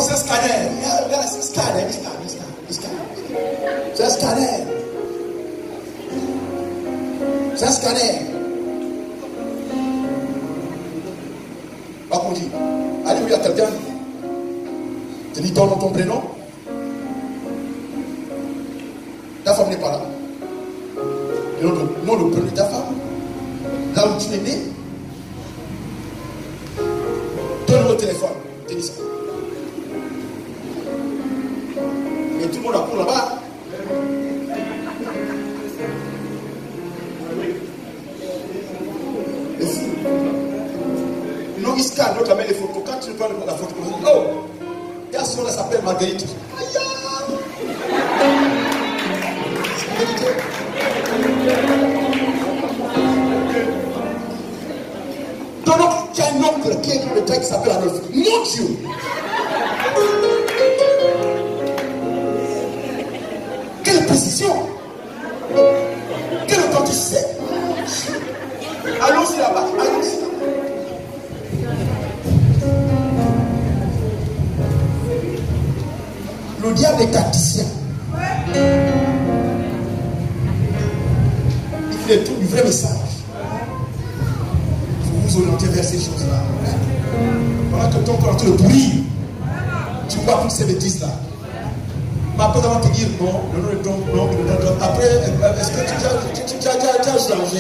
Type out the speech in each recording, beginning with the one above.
c'est un scanner. Regarde, c'est un scanner. C'est un scanner. C'est un scanner. Pas qu'on dit. Alléluia, quelqu'un. Tu dis ton nom, ton prénom. Ta femme n'est pas là. Le nom de prénom de ta femme. Là où tu es né. Ton numéro de téléphone. Tu dis ça. Et tout le monde apprend là-bas. Et fou. Non, il scanne, l'autre amène les photos. Quand tu prends la photo, oh, et à ce moment-là, ça s'appelle Marguerite. Aïe! C'est la vérité. Ton oncle, tu as un oncle qui est le temps qui s'appelle Adolphe. Mon Dieu! Quelle précision! Quelle authenticité! Allons-y là-bas, allons-y là-bas. Le diable est tacticien. Il est tout du vrai message. Il faut vous orienter vers ces choses-là. Pendant que ton corps est en train de brûler, tu vois toutes ces bêtises-là. Mais après, avant de te dire non, le nom est donc non, après, est-ce que tu as changé?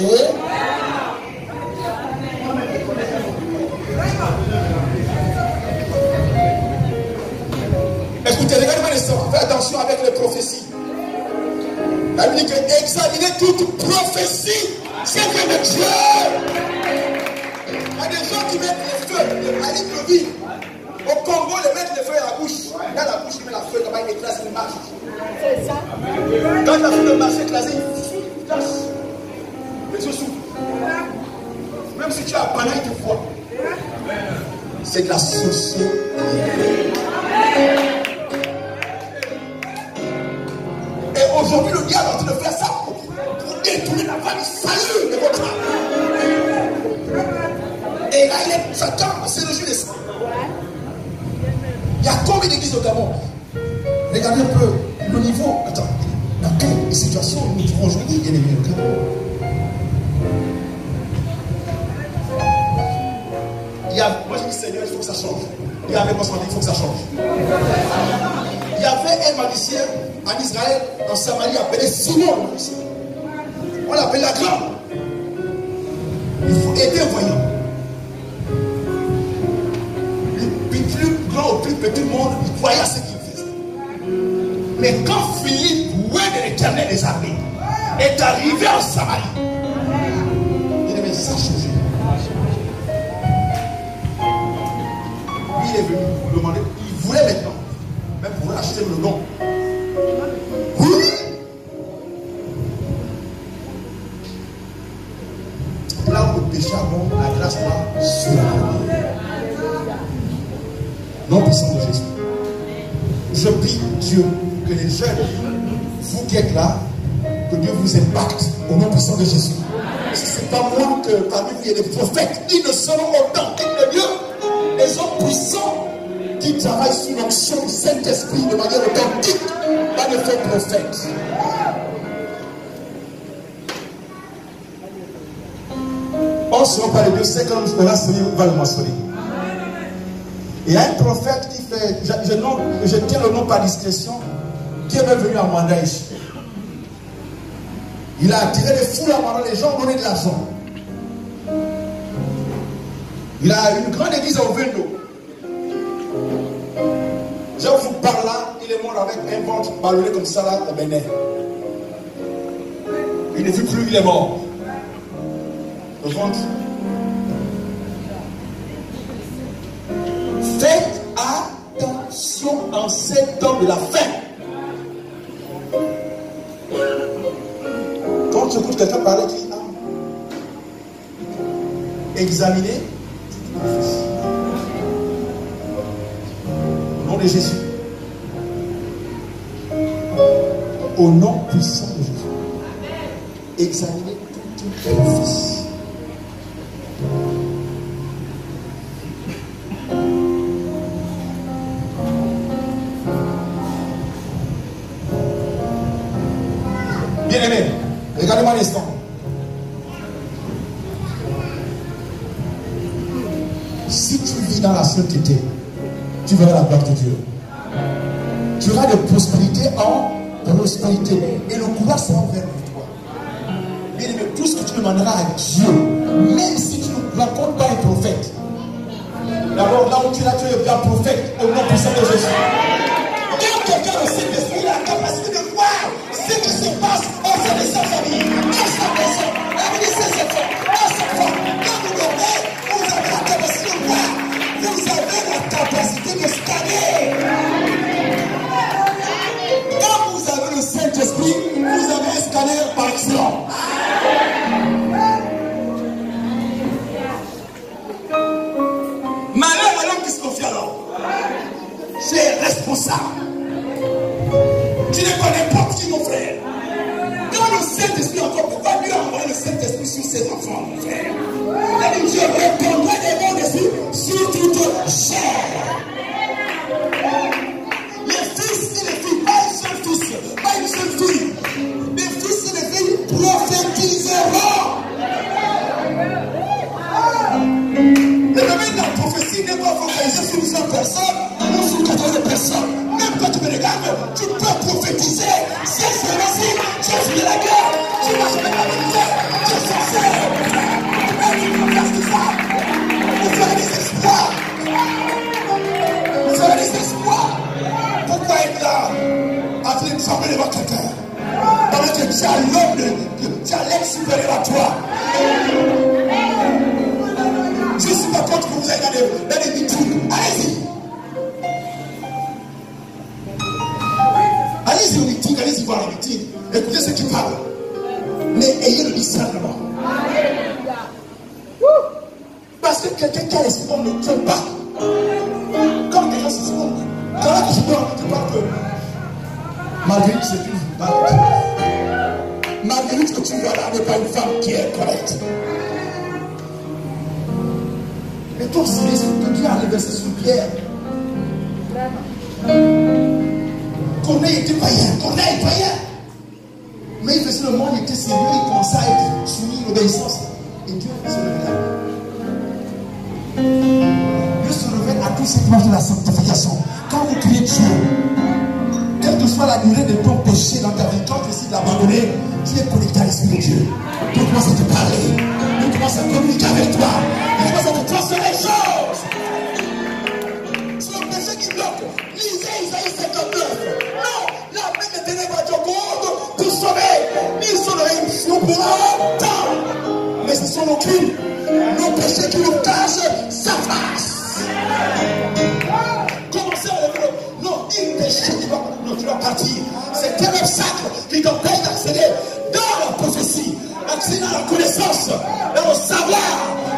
Écoutez, regardez-moi les sons. Faites attention avec les prophéties. La Bible dit que examinez toute prophétie. C'est vrai de Dieu. Il y a des gens qui mettent les feux à Libreville. Au Congo, ils mettent les feux à la bouche. Dans la bouche, ils mettent la feuille, là-bas, ils écrasent, ils marchent. C'est ça. Quand la feuille de marche écrasée, il cache. Les yeux s'ouvrent. Même si tu as un panaille, tu vois. C'est de la sorcellerie. Et aujourd'hui, le diable est en train de faire ça pour détruire la famille. Salut de votre âme. Et là, il est Satan, c'est le jeu des saints. Il y a combien d'églises au Gabon? Regardez un peu le niveau. Attends, dans quelle situation nous nous trouvons aujourd'hui, bien aimé au Gabon? Moi j'ai dit Seigneur, il faut que ça change. Il y avait moi il faut que ça change. Il y avait un magicien en Israël, en Samarie, appelé Simon le magicien. On l'appelle la grande. Il faut aider un voyant. Le plus grand au plus petit monde, il croyait à ce qu'il faisait. Mais quand Philippe, roi de l'Éternel des armées, est arrivé en Samarie, il avait ça changé. Il est venu pour demander, il voulait maintenant, même pour acheter le nom. Oui. Là où le péché abonde, la grâce va sur la vie. Nom puissant de Jésus. Je prie Dieu que les jeunes, vous qui êtes là, que Dieu vous impacte au nom puissant de Jésus. Si ce n'est pas moi que parmi vous il y a des prophètes, ils ne seront authentiques de Dieu. Les hommes puissants qui travaillent sous l'onction du Saint-Esprit de manière authentique, pas de faux prophètes. On se rend par les deux, c'est comme le Seigneur va le mentionner. Il y a un prophète qui fait, je tiens le nom par discrétion, qui est même venu à Manda ici. Il a attiré des foules à Manda, les gens ont donné de l'argent. Il a une grande église au Vendo. Je vous parle là, il est mort avec un ventre ballonné comme ça là au Bénin. Il ne vit plus, il est mort. Le ventre. Faites attention en ces temps de la fin. Quand tu écoutes quelqu'un parler, tu dis examinez. Au nom de Jésus. Au nom puissant de Jésus. Examinez toute prophétie. Bien-aimé, regardez-moi un instant. Si tu vis dans la sainteté, tu verras la gloire de Dieu. Tu auras de prospérité en prospérité. Et le couloir sera ouvert pour toi. Bien-aimé, tout ce que tu demanderas à Dieu, même si tu ne rencontres pas un prophète, d'abord là où tu es là, tu es un prophète au nom puissant de Jésus. Quand quelqu'un le Saint-Esprit, il a la capacité de voir ce qui se passe au sein de sa famille, dans sa maison, avec ses enfants, dans sa femme. Quand vous dormez, vous avez la capacité de voir. Vous avez la capacité de scanner. Quand vous avez le Saint-Esprit, vous avez un scanner par excellence. Malheur à l'homme qui se confie à l'homme. C'est responsable. Tu n'es pas n'importe qui, mon frère. Quand le Saint-Esprit encore, pourquoi Dieu a envoyé le Saint-Esprit sur ses enfants, mon frère? Il a dit, je répandrai des bons esprits sur toute chair. Les fils et les filles, pas une seule fils, pas une seule fille. Les fils et les filles prophétiseront. Le domaine de la prophétie n'est pas focalisé sur une seule personne ou sur 14 personnes. Même quand tu me regardes, tu peux prophétiser. C'est celle-ci, j'ai fui la guerre, tu vas jamais la vérité, tu es sincère. Et tu prophétises tout ça. Vous avez des espoirs. Vous avez des espoirs. Pourquoi être là en train de frapper devant quelqu'un? Pendant que tu as l'homme, tu as l'être supérieur à toi. Je ne suis pas contre que vous ayez dans des meetings. Allez-y. Allez-y au meeting, allez-y voir les meetings. Écoutez ceux qui parlent. Mais ayez le discernement. Parce que quelqu'un qui a l'esprit ne tient pas. Quand quelqu'un se trompe, quand je dois te parler que malgré que c'est une femme, malgré que tu vois là n'est pas une femme qui est correcte. Mais toi aussi, l'esprit de Dieu a reversé sur Pierre. Corneille était païen, Corneille païen. Mais il faisait le monde, il était sérieux, il commençait à être soumis à l'obéissance. Et Dieu se révèle. Dieu se révèle à tous ces dimanches de la sanctification. Quand vous criez Dieu, quelle que soit la durée de ton péché dans ta vie, quand tu décides d'abandonner, tu es connecté à l'Esprit de Dieu. Dieu commence à te parler. Dieu commence à communiquer avec toi. Il commence à te transférer les choses. C'est le péché qui bloque. Lisez Isaïe 59. Non, la main des ténèbres est au monde pour sauver. Ils sont pour longtemps. Mais ce sont nos crimes, nos péchés qui nous cachent sa face. Commencez à lever. Non, il péché qui va. Non, tu dois partir. C'est un obstacle qui t'empêche d'accéder dans la prophétie, accéder dans la connaissance, dans le savoir,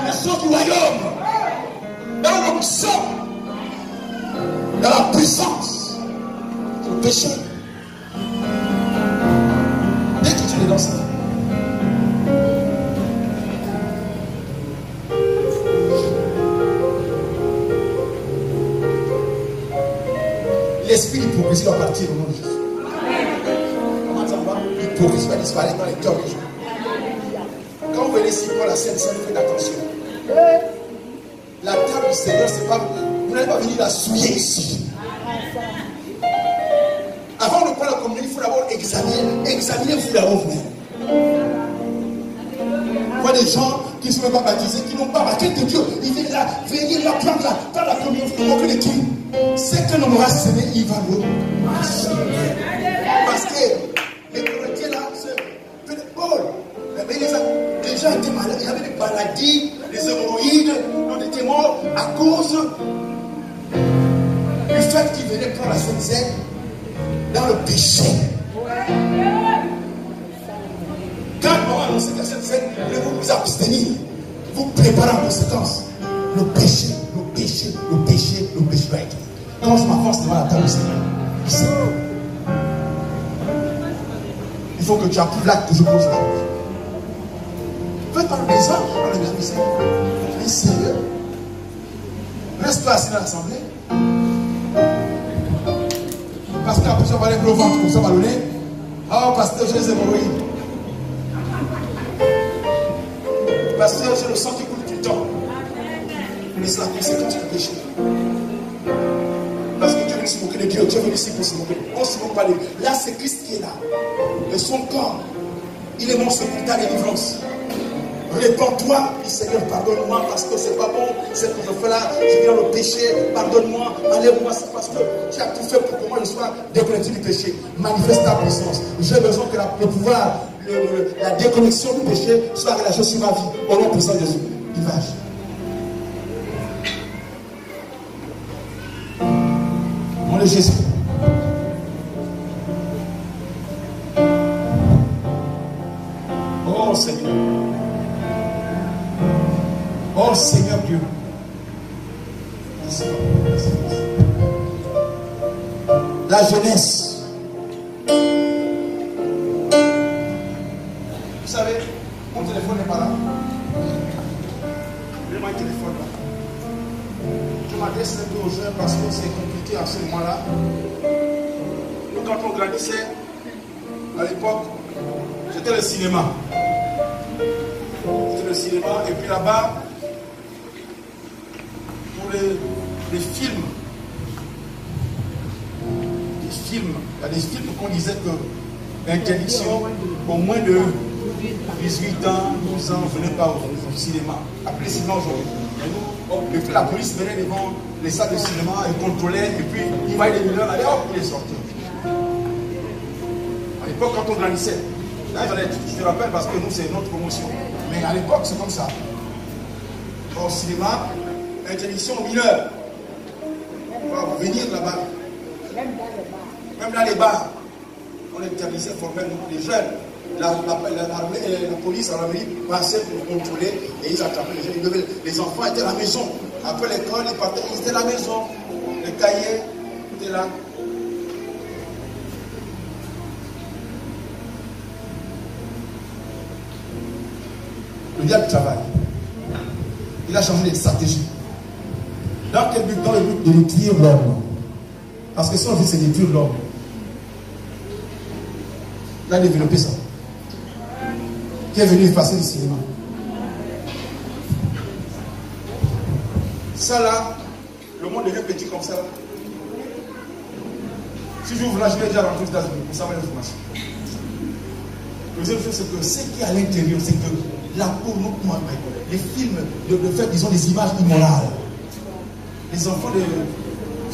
les choses du royaume, dans l'onction, dans la puissance. Le péché. Dès que tu es dans ça. L'esprit d'hypocrisie va partir au nom de Jésus. Comment ça va? L'hypocrisie va disparaître dans les cœurs des gens. Quand vous venez ici pour la Sainte Seine, faites attention. La table du Seigneur, c'est pas. Vous n'allez pas venir la souiller ici. Avant de prendre la communion, il faut d'abord examiner-vous d'abord vous-même. Vous voyez des gens qui ne sont même pas baptisés, qui n'ont pas marqué de Dieu. Ils viennent là, venir là, prendre la communion, vous ne manquez de qui? C'est qu'un homme aura semé, il va le marcher. Parce que les chrétiens là, c'est Paul. Mais les gens étaient malades, ils avaient des maladies, des hémorroïdes, on était morts à cause du fait qu'ils venaient prendre la Sainte Seine dans le péché. Quand on annonce la Sainte Seine, vous vous abstenir, vous préparez en conséquence. Le péché va être. Comment je m'avance devant la table du Seigneur? Il faut que tu approuves l'acte que je pose là. Faites par les hommes, dans les maisons du Seigneur. Mais sérieux. Reste pas assis dans l'assemblée. Parce qu'après, on va aller au ventre, comme ça, on va donner. Oh, pasteur, j'ai les hémorroïdes. Parce que c'est le sang qui coule tout le temps. Mais c'est la conséquence du péché. Parce que Dieu veut se moquer de Dieu. Dieu veut ici pour se moquer. On ne se moque pas de lui. Là, c'est Christ qui est là. Et son corps, il est mort pour ta délivrance. Répands-toi, dis Seigneur, pardonne-moi parce que c'est pas bon, c'est que je fais là, je viens le péché, pardonne-moi, enlève-moi, c'est parce que tu as tout fait pour que moi je sois déconnecté du péché. Manifeste ta puissance. J'ai besoin que le pouvoir, la déconnexion du péché soit relâchée sur ma vie. Au nom puissant de Jésus. Il va agir. Mon Jésus. Oh Seigneur. Oh Seigneur Dieu. La jeunesse. Vous savez, mon téléphone n'est pas là. J'ai mon téléphone là. Je m'adresse un peu aux jeunes parce que c'est compliqué à ce moment-là. Nous, quand on grandissait, à l'époque, c'était le cinéma. C'était le cinéma, et puis là-bas, pour les films, il y a des films qu'on disait que l'interdiction, au moins de 18 ans, 12 ans, venait pas au cinéma. Appelez le cinéma aujourd'hui. Et puis la police venait devant les salles de cinéma et contrôlait, et puis il voyait les mineurs, allez hop, il est sorti. À l'époque, quand on grandissait, là, je te rappelle parce que nous, c'est notre promotion. Mais à l'époque, c'est comme ça. Au cinéma, interdiction aux mineurs. On va venir là-bas. Même dans les bars, on interdisait formellement les jeunes. La police en Amérique passait pour contrôler et ils attrapaient les jeunes. Les enfants étaient à la maison. Après l'école, ils partaient, ils étaient à la maison. Les cahiers étaient là. Le diable travaille. Il a changé de stratégie. Dans quel but? Dans le but de détruire l'homme. Parce que son but c'est de détruire l'homme. Il a développé ça. Qui est venu passer le cinéma. Ça là, le monde devient petit comme ça. Si j'ouvre là, je vais déjà rentrer aux États-Unis pour savoir l'information. La deuxième chose, c'est que ce qui est à l'intérieur, c'est que la pornographie, les films, de faire, disons, des images immorales. Les enfants de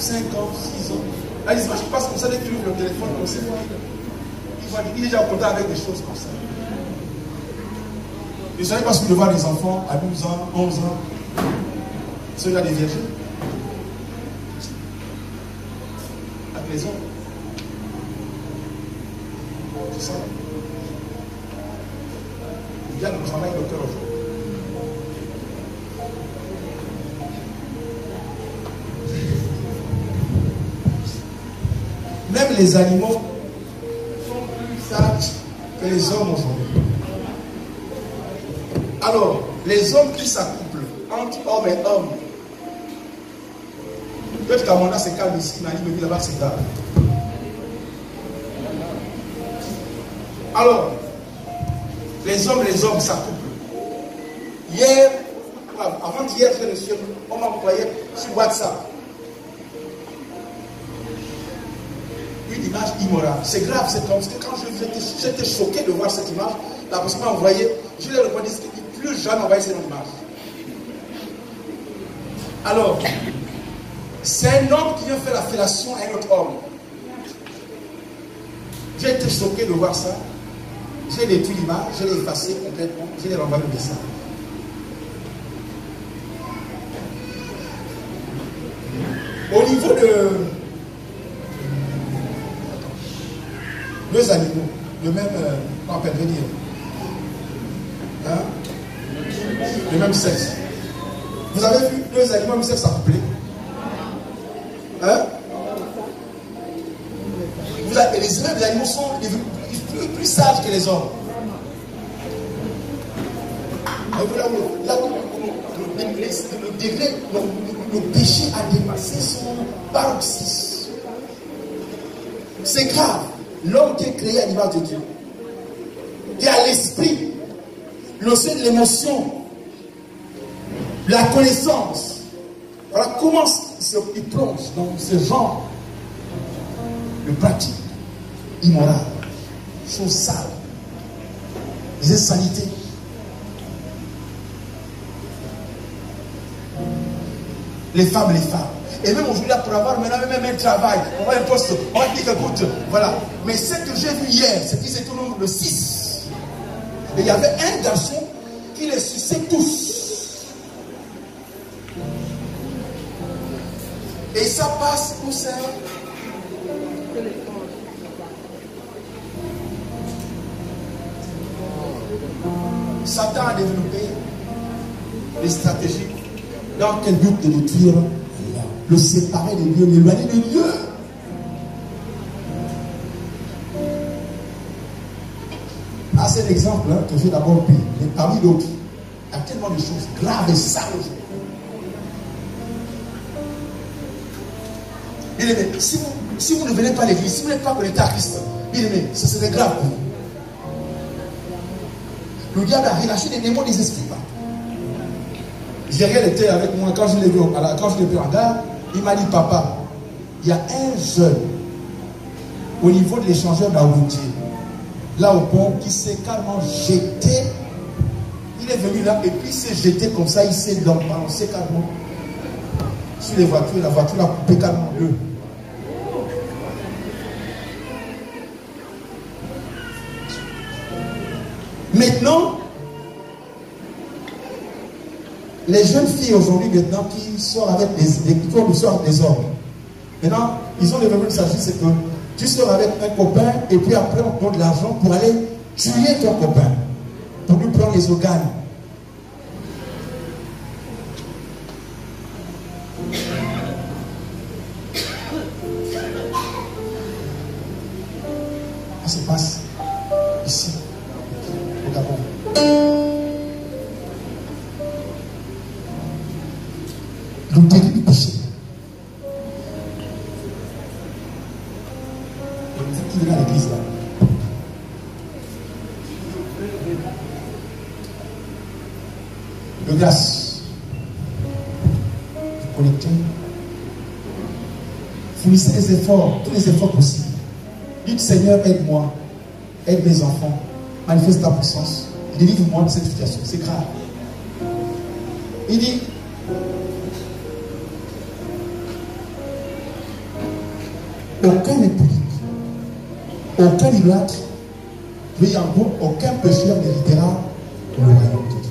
5 ans, 6 ans. Là, les images qui passent comme ça, dès qu'ils ouvrent le téléphone, comme ça, il est déjà en contact avec des choses comme ça. Je ne savais pas ce que de voir les enfants à 12 ans, 11 ans, ceux-là des vierges. Avec les hommes. C'est ça. Il vient de travailler docteur aujourd'hui. Même les animaux sont plus sages que les hommes aujourd'hui. Alors, les hommes qui s'accouplent entre hommes et hommes, peut-être qu'à mon âge c'est calme ici, Nani me dit là-bas c'est calme. Alors, les hommes s'accouplent. Hier, avant-hier, on m'a envoyé sur WhatsApp une image immorale. C'est grave, c'est comme que quand j'étais choqué de voir cette image, la personne m'a envoyé, je l'ai répondu, plus jamais envoyé cette image. Alors, c'est un homme qui vient faire la fellation à un autre homme. J'ai été choqué de voir ça. J'ai détruit l'image, je l'ai effacé complètement, je l'ai renvoyé le dessin. Au niveau de deux animaux, le même, on peut dire, hein? Le même sexe. Vous avez vu deux animaux, même sexe s'accoupler? Hein? Les animaux sont plus sages que les hommes. Le péché a dépassé son paroxysme. C'est grave. L'homme qui est créé à l'image de Dieu, qui a l'esprit, le sait de l'émotion, la connaissance. Voilà comment il plonge dans ce genre de pratique immorale, chose sale, des insanités. Les femmes. Et même aujourd'hui, pour avoir maintenant même un travail, on va un poste, on va dire écoute, voilà. Mais ce que j'ai vu hier, c'était au nombre de 6. Et il y avait un garçon qui les suçait tous. Et ça passe où c'est? Satan a développé des stratégies. Dans quel but de détruire? Le séparer de Dieu, l'éloigner de Dieu. Ah, c'est l'exemple que j'ai d'abord pris. Mais parmi d'autres, il y a tellement de choses graves et sales aujourd'hui. Bien-aimé, si vous ne venez pas à l'église, si vous n'êtes pas connecté à Christ, bien-aimé, ce serait grave pour vous. Le diable a relâché des démons des esprits. Gériel était avec moi quand je l'ai vu en gare. Il m'a dit, papa, il y a un jeune au niveau de l'échangeur d'Aoundier, là au pont, qui s'est carrément jeté. Il est venu là et puis il s'est jeté comme ça, il s'est balancé carrément sur les voitures. La voiture a coupé carrément en deux. Maintenant, les jeunes filles aujourd'hui, maintenant, qui sortent avec des hommes. Maintenant, ils ont développé une stratégie, c'est que tu sors avec un copain et puis après on donne de l'argent pour aller tuer ton copain, pour lui prendre les organes. Ça se passe ici, au Gabon. Le délit du péché. Qui est dans l'église là? De grâce. Connectez. Fournissez les efforts, tous les efforts possibles. Dites Seigneur, aide-moi, aide mes enfants, manifeste ta puissance, délivre-moi de cette situation. C'est grave. Il dit, aucun impudique, aucun idolâtre, oui, en gros, aucun pécheur n'héritera le royaume de Dieu.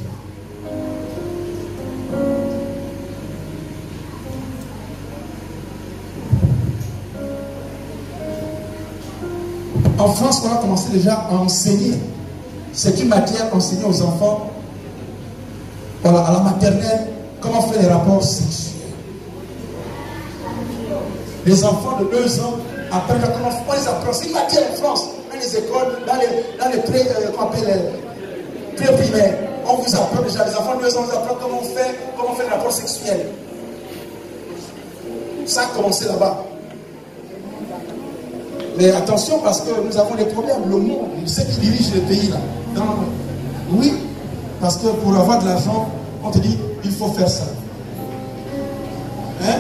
En France, on a commencé déjà à enseigner. C'est une matière enseignée aux enfants voilà, à la maternelle, comment faire les rapports sexuels. Les enfants de 2 ans, après, on les apprend. C'est une matière en France, dans les écoles, dans les pré-primaires. On vous apprend déjà, les enfants de 2 ans, on vous apprend comment faire les rapports sexuels. Ça a commencé là-bas. Mais attention, parce que nous avons des problèmes. Le monde, ceux qui dirigent le pays là. Oui, parce que pour avoir de l'argent, on te dit, il faut faire ça. Hein?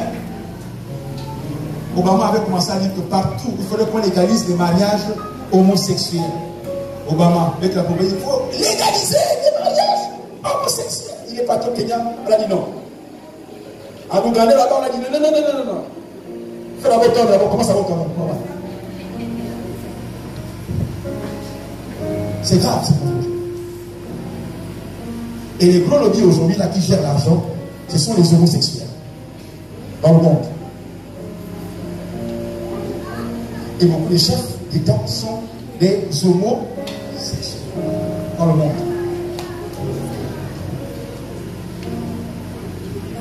Obama avait commencé à dire que partout, il faudrait qu'on légalise les mariages homosexuels. Obama, avec la pauvreté, il faut légaliser les mariages homosexuels. Il est patron kenyan, on a dit non. À Ouganda, là-bas, on a dit non. Fais la vote d'abord, comment ça va quand même? C'est grave. Et les gros lobbies aujourd'hui là qui gèrent l'argent, ce sont les homosexuels dans le monde. Et beaucoup de chefs d'État sont des homosexuels dans le monde.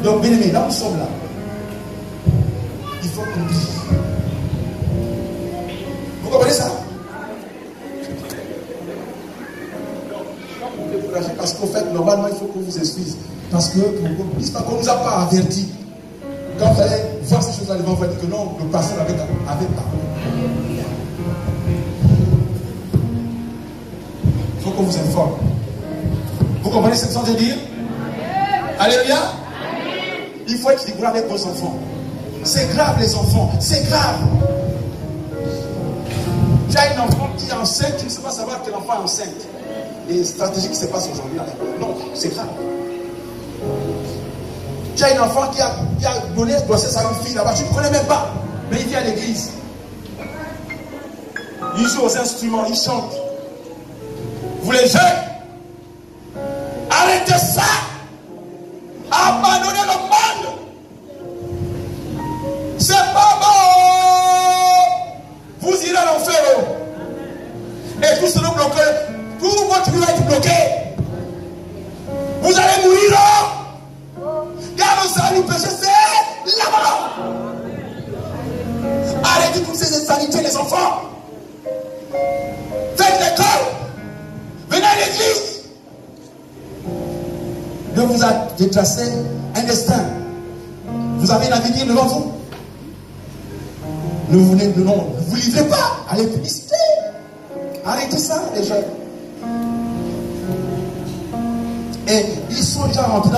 Donc, bien aimé, là où nous sommes là, il faut qu'on dise. Vous comprenez ça? Parce qu'en fait, normalement, il faut qu'on vous excuse. Parce que, qu'on ne nous a pas avertis. Quand vous allez voir ces choses-là, vous allez dire que non, le pasteur avait parlé. Il faut qu'on vous informe. Vous comprenez ce que je veux dire? Alléluia. Il faut être rigoureux avec vos enfants. C'est grave les enfants, c'est grave. Tu as une enfant qui est enceinte, tu ne sais pas savoir que l'enfant est enceinte. Les stratégies qui se passent aujourd'hui. Non, c'est grave. Tu as une enfant qui a donné grossesse à une fille là-bas, tu ne connais même pas. Mais il vient à l'église. Il joue aux instruments, il chante. Vous les jeunes, arrêtez ça. Abandonnez le monde. C'est pas bon. Vous irez à l'enfer. Et tout sera bloqué. Tout votre vie va être bloqué. Vous allez mourir. Car le salut péché, c'est là-bas. Arrêtez toutes ces insanités, les enfants. Faites l'école. Venez à l'église. Dieu vous a détracé un destin. Vous avez un avenir devant vous. Ne vous livrez pas à l'impudicité. Arrêtez ça, les jeunes. Et ils sont déjà rentrés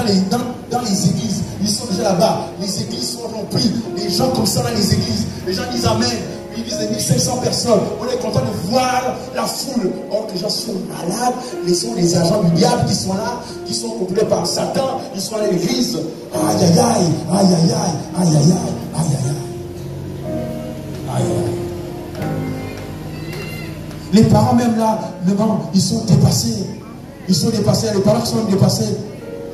dans les églises. Ils sont déjà là-bas. Les églises sont remplies. Les gens comme ça dans les églises. Les gens disent Amen. Ils disent 1500 personnes. On est content de voir la foule. Or que les gens sont malades. Ils sont les agents du diable qui sont là, qui sont contrôlés par Satan. Ils sont à l'église. Aïe aïe aïe, aïe aïe aïe, aïe aïe aïe, aïe aïe aïe. Aïe aïe. Les parents même là, ils sont dépassés. Ils sont dépassés, les parents sont dépassés.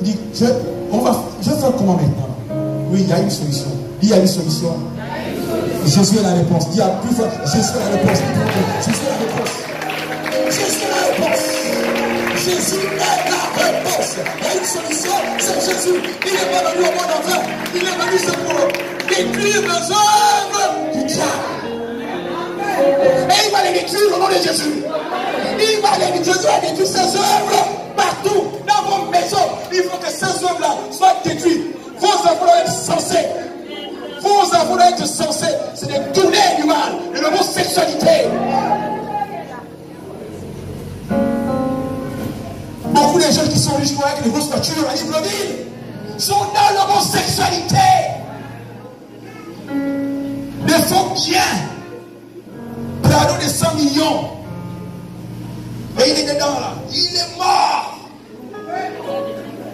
Il dit, je vais faire comment maintenant? Oui, il y a une solution. Il y a une solution. Jésus est la réponse. Dis à plus fort, Jésus est la réponse. Jésus est la réponse. Jésus est la réponse. Jésus est la réponse. Il y a une solution, c'est Jésus. Il n'est pas venu au monde enfin. Il est venu c'est pour détruire les œuvres du diable. Et il va les détruire au nom de Jésus. Il va les détruire. Jésus a détruit ses œuvres partout. Dans vos maisons, il faut que ces œuvres-là soient détruites. Vos enfants doivent être censés. Vos enfants doivent être censés. C'est des tournées du mal, de l'homosexualité. Beaucoup de gens qui sont riches avec les grosses voitures à Libreville sont dans l'homosexualité. Des faux biens. Prado de 100 millions. Et il est dedans là. Il est mort.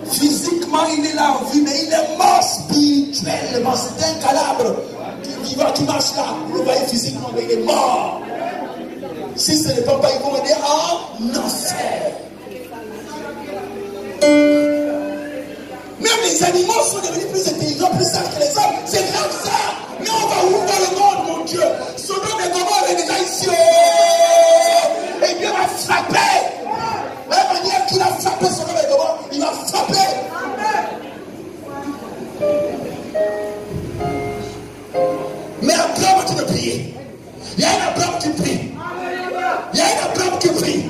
Physiquement, il est là en vie, mais il est mort spirituellement. C'est un calabre qui marche là. Vous le voyez physiquement, mais il est mort. Si ce n'est pas, ils vont aller en enfer. Même les animaux sont devenus plus intelligents, plus sages que les hommes. C'est grave ça. Mais on va où dans le monde, mon Dieu? Sodome et Gomorrhe est déjà ici. Et Dieu va frapper. De la manière qu'il a frappé Sodome et Gomorrhe, il va frapper. Mais Abraham a-t-il de prier? Il y a un Abraham qui prie. Il y a un Abraham qui prie.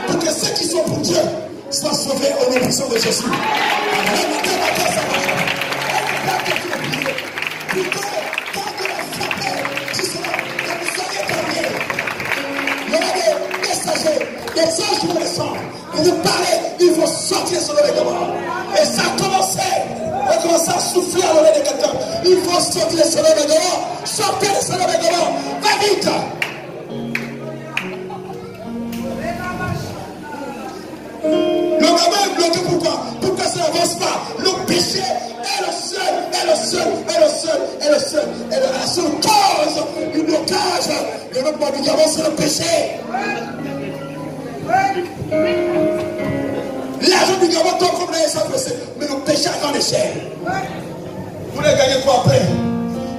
Pour que ceux qui sont pour Dieu soient sauvés au nom puissant de Jésus. Les anges qui vont descendre, ils nous parlaient, il faut sortir sur le Gomorrhe. Et ça a commencé. On commence à souffler à l'oreille de quelqu'un. Il faut sortir sur le Gomorrhe. Sortez de sur le Gomorrhe. Va vite. Le Gomorrhe est bloqué pourquoi? Pourquoi ça n'avance pas? Le péché est la seule cause du blocage de notre monde qui avance, c'est le péché. L'argent du Gabon tombe comme les gens blessés, mais le péché à grande échelle. Vous ne gagnez quoi après?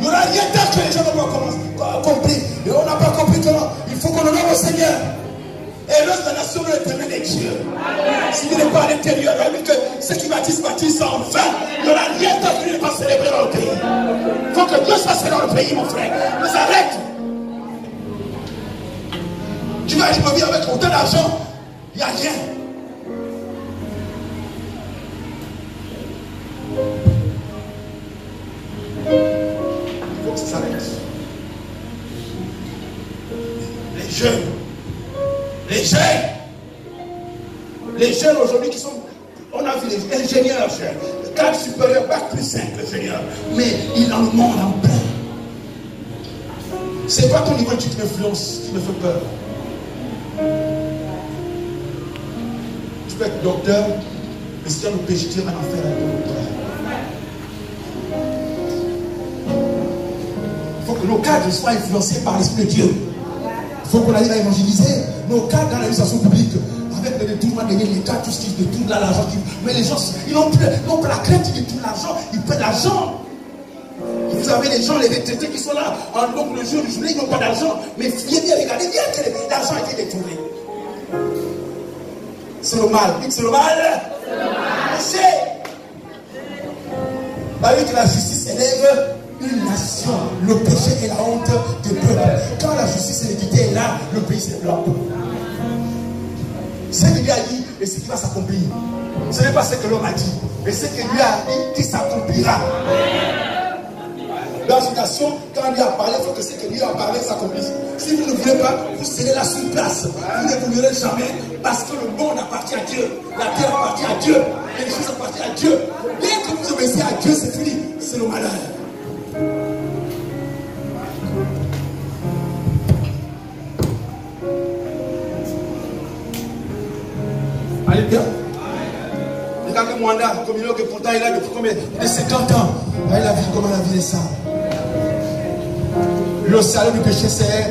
Il n'y aura rien d'autre que les gens n'ont compris. Et on n'a pas compris comment. Il faut qu'on honore au Seigneur. Et l'autre, la nation de l'éternel est Dieu. S'il n'est pas à l'intérieur, que ceux qui bâtissent en vain, il n'y aura rien d'autre qui n'est pas célébré dans le pays. Il faut que Dieu soit célébré dans le pays, mon frère. Mais arrête. Tu vas être vivre avec autant d'argent, il n'y a rien. Il faut que ça s'arrête. Les jeunes aujourd'hui qui sont, on a vu les ingénieurs jeunes, cadre supérieur, bac plus 5, Seigneur. Mais il en demande en plein. C'est pas ton niveau qui t'influence, qui me fait peur. Tu peux être docteur, mais si tu as le péché, tu vas en faire un docteur. Il faut que nos cadres soient influencés par l'Esprit de Dieu. Il faut qu'on arrive à évangéliser nos cadres dans l'administration publique. Avec le détournement de l'État, tout ce qui détourne l'argent. Mais les gens, ils n'ont pas la crainte, ils détournent l'argent, ils prennent l'argent. Vous avez les gens, les retraités qui sont là, donc le jour du journée, ils n'ont pas d'argent. Mais regardez bien que l'argent a été détourné. C'est le mal. Dites, c'est le mal. C'est le mal. Avec la justice élève une nation. Le péché est la honte des peuples. Quand la justice et l'équité est là, le pays se développe. Ce qu'il lui a dit et ce qui va s'accomplir. Ce n'est pas ce que l'homme a dit, mais ce qu'il lui a dit qui s'accomplira. Dans une nation, quand il lui a parlé, il faut que ce que lui a parlé s'accomplisse. Si vous ne voulez pas, vous serez là sur place. Vous n'évoluerez jamais parce que le monde appartient à Dieu. La terre appartient à Dieu. Et les choses appartiennent à Dieu. Dès que vous obéissez à Dieu, c'est fini. C'est le malheur. Allez bien. Regardez Mwanda, comme il est pourtant il a depuis combien de 50 ans. Voyez la vie, comment la vie est ça. Le salaire du péché, c'est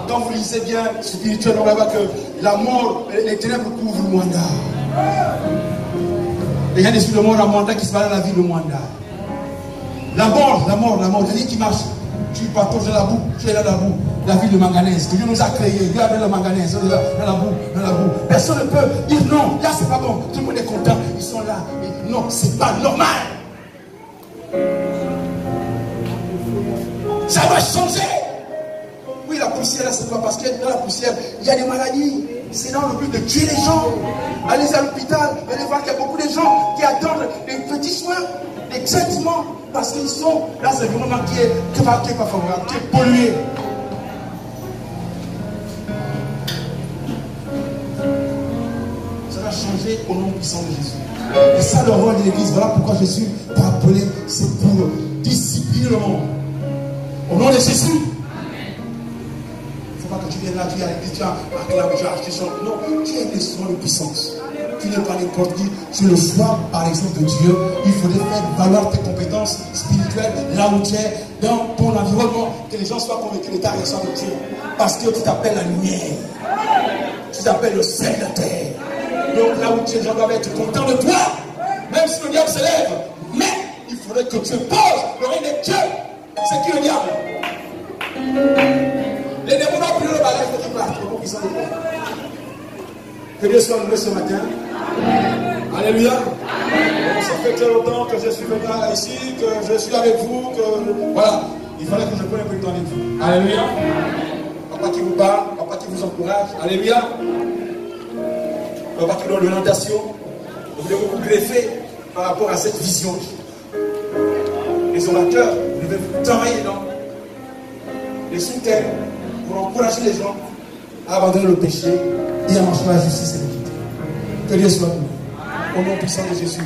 quand vous lisez bien spirituellement, on va voir que la mort, les ténèbres couvrent le Mwanda. Et il y a des sous de mort à Mwanda qui se battent dans la vie de Mwanda. La mort, la vie qui marche. Tu partages dans la boue, tu es là dans la boue. La ville de manganèse, que Dieu nous a créé, Dieu a donné la manganèse, dans la boue. Personne ne peut dire non, là c'est pas bon, tout le monde est content, ils sont là. Et non, c'est pas normal. Ça doit changer. Oui, la poussière là, c'est pas parce que dans la poussière, il y a des maladies. C'est dans le but de tuer les gens. Allez à l'hôpital, allez voir qu'il y a beaucoup de gens qui attendent des petits soins, des traitements, parce qu'ils sont dans un environnement qui est pas favorable, qui est pollué. Ça va changer au nom puissant de Jésus. Et ça, le rôle de l'Église, voilà pourquoi Jésus t'a appelé, c'est pour discipliner le monde. Au nom de Jésus. Il ne faut pas que tu viennes là, tu es à l'église, tu as acclamé, tu as acheté son. Non, tu es un instrument de puissance. Tu n'es pas n'importe qui. Tu le sois par l'exemple de Dieu. Il faudrait faire valoir tes compétences spirituelles là où tu es, dans ton environnement, que les gens soient convaincus de ta relation avec Dieu. Parce que tu t'appelles la lumière. Tu t'appelles le sel de la terre. Donc là où tu es, les gens doivent être contents de toi. Même si le diable se lève. Mais il faudrait que tu poses le règne de Dieu. C'est qui le diable? Les démons n'ont plus le bagage de qui partent. Que Dieu soit loué ce matin. Alléluia. Ça fait très longtemps que je suis venu ici, que je suis avec vous, que voilà. Il fallait que je prenne un peu de temps avec vous. Alléluia. Papa qui vous parle, papa qui vous encourage. Alléluia. Papa qui donne l'orientation. Vous devez vous greffer par rapport à cette vision. Les orateurs devaient travailler dans les sous-terres pour encourager les gens à abandonner le péché et à marcher dans la justice et l'équité. Que Dieu soit nous. Au nom puissant de Jésus.